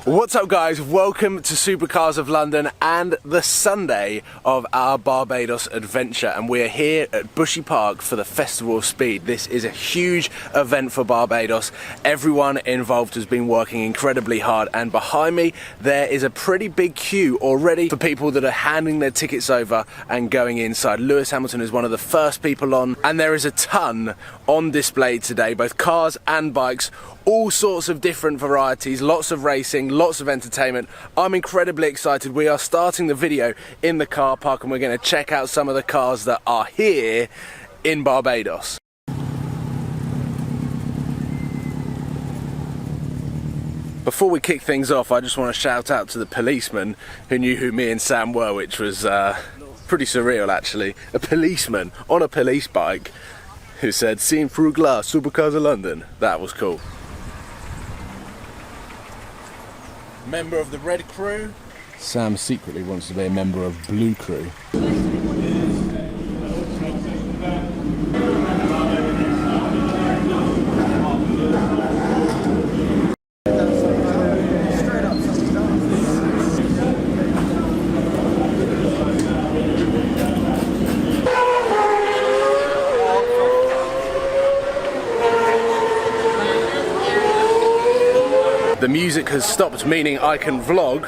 What's up guys, welcome to Supercars of London and the Sunday of our Barbados adventure, and we are here at Bushy Park for the Festival of Speed. This is a huge event for Barbados. Everyone involved has been working incredibly hard, and behind me there is a pretty big queue already for people that are handing their tickets over and going inside. Lewis Hamilton is one of the first people on, and there is a ton on display today, both cars and bikes, all sorts of different varieties, lots of racing, lots of entertainment. I'm incredibly excited. We are starting the video in the car park and we're going to check out some of the cars that are here in Barbados. Before we kick things off, I just want to shout out to the policeman who knew who me and Sam were, which was pretty surreal actually. A policeman on a police bike who said, "Seen through glass, Supercars of London." That was cool. Member of the Red Crew. Sam secretly wants to be a member of Blue Crew. The music has stopped, meaning I can vlog,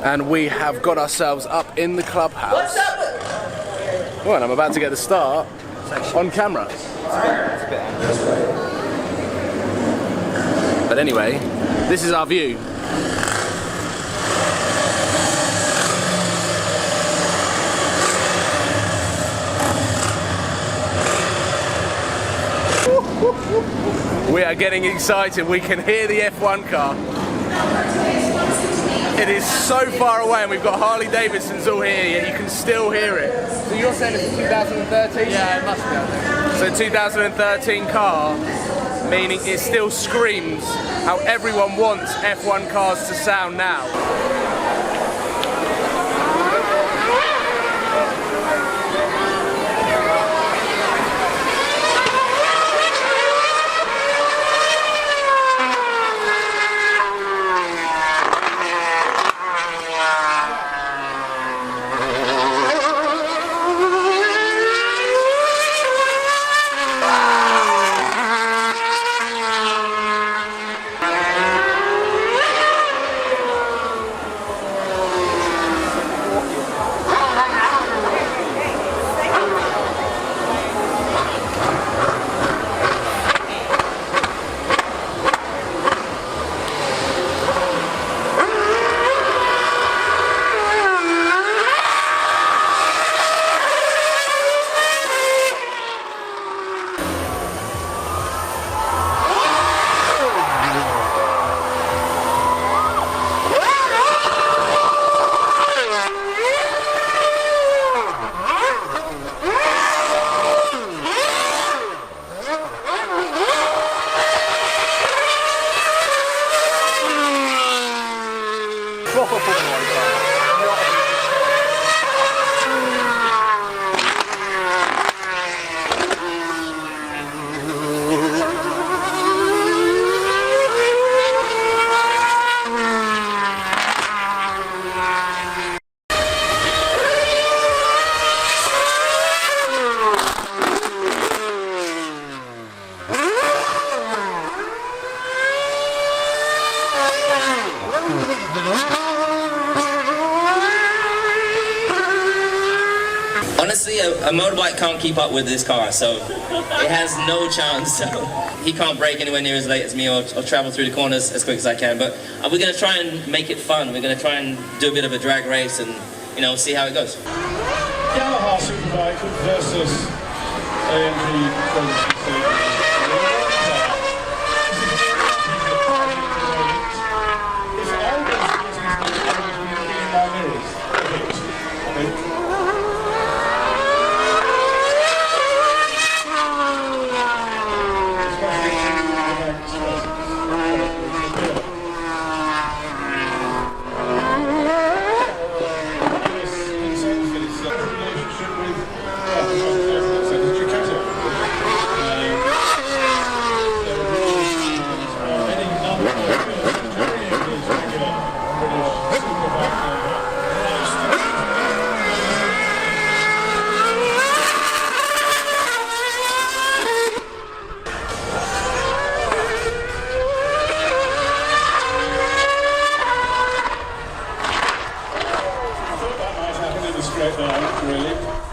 and we have got ourselves up in the clubhouse. Well, and I'm about to get the start on camera. But anyway, this is our view. We are getting excited. We can hear the F1 car. It is so far away, and we've got Harley Davidsons all here, yet you can still hear it. So you're saying it's a 2013? Yeah, it must be. So 2013 car, meaning it still screams how everyone wants F1 cars to sound now. Honestly, a motorbike can't keep up with this car, so it has no chance. So he can't brake anywhere near as late as me or travel through the corners as quick as I can. But we're going to try and make it fun. We're going to try and do a bit of a drag race and, you know, see how it goes. YAMAHA SUPERBIKE versus AMG 2016. straight there, really.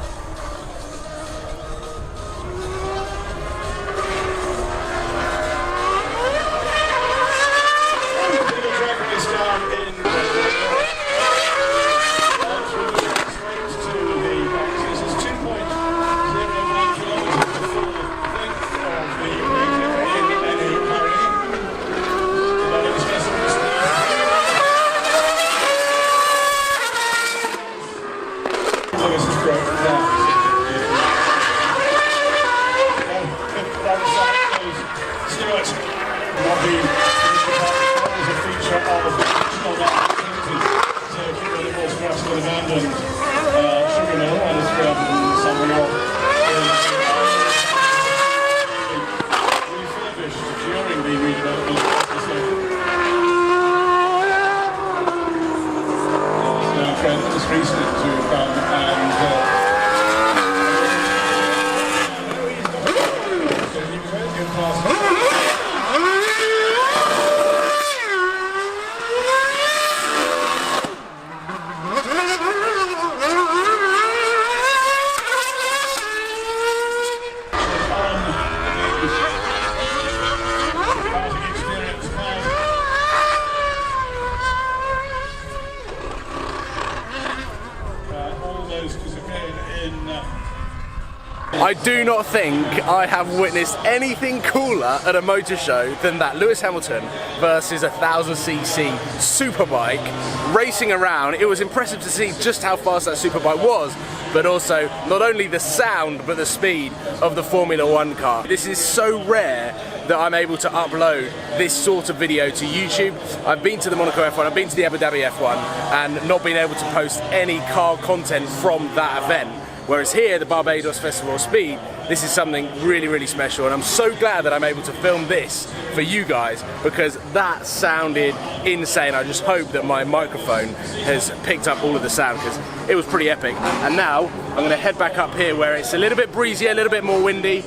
I do not think I have witnessed anything cooler at a motor show than that Lewis Hamilton versus 1000cc Superbike racing around. It was impressive to see just how fast that Superbike was, but also not only the sound but the speed of the Formula One car. This is so rare that I'm able to upload this sort of video to YouTube. I've been to the Monaco F1, I've been to the Abu Dhabi F1 and not been able to post any car content from that event. Whereas here, the Barbados Festival of Speed, this is something really, really special, and I'm so glad that I'm able to film this for you guys because that sounded insane. I just hope that my microphone has picked up all of the sound because it was pretty epic. And now I'm going to head back up here where it's a little bit breezier, a little bit more windy,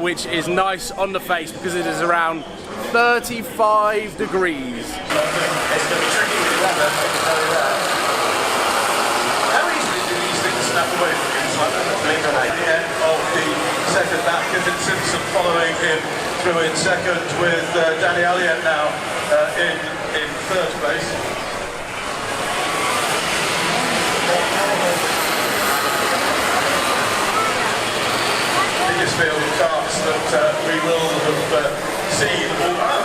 which is nice on the face because it is around 35 degrees. It's going to be tricky with the weather. How easily do these things snap away from you? It's like that blink at the end of the second lap. Kevin Simpson following him through in second with Danny Elliott now in third place. Biggest field of cars that we will have seen all